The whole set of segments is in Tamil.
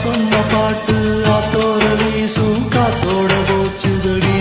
சொன்ன பாட்டு ஆத்தோர வீசும் காத்தோட போச்சுதடி.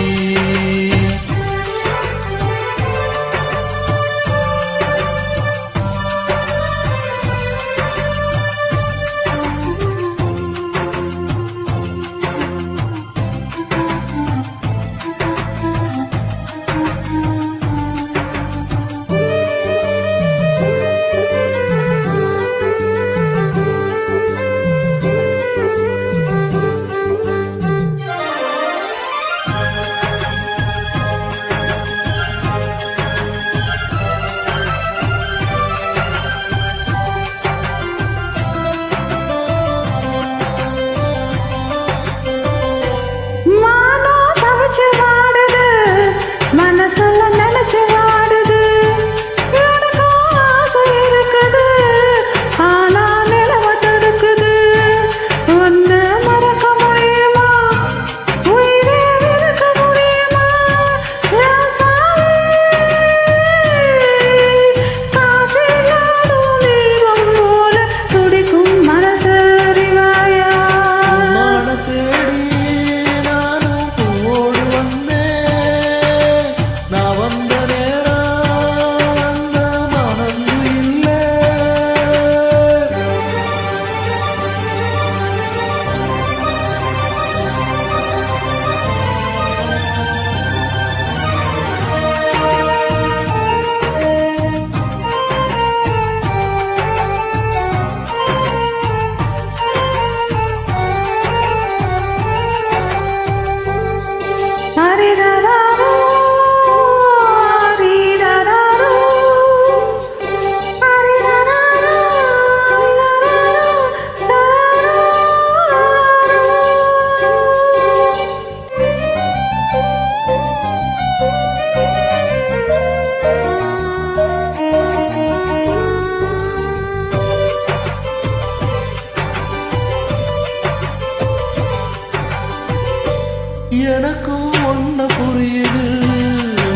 எனக்கும் ஒன்ன புரியுது,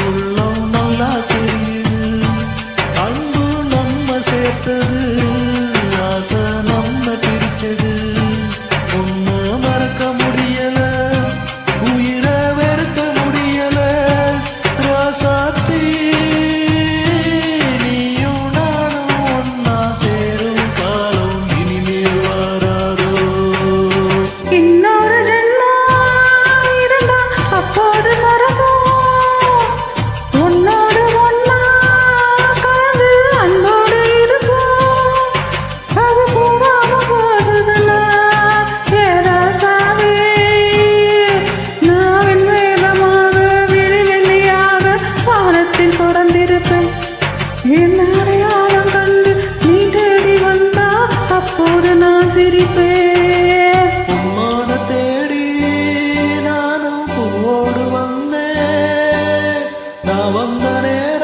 உள்ளம் நல்லா தெரியுது. அன்பு நம்ம சேர்த்தது, ஆசை நம்ம பிரிச்சது. ஒன்ன மறக்க முடியல, உயிரை வெறுக்க முடியல. ராசாத்தி நீயும் நானும் ஒன்னா சேரும் காலம் இனிமேல் வராதோ. இன்னொரு அப்போது மறப்போம், உன்னோடு ஒன்னா கலந்து அன்போடு இருப்போம். அது கூடாம போகுதுன்னா ஏதாவே நான் வேகமாக விழிவெளியாக வானத்தில் பிறந்திருப்பேன். என் அடையாளம் கண்டு நீ தேடி வந்தா அப்போது நான் சிரிப்பேன். நான் வந்த நேரம்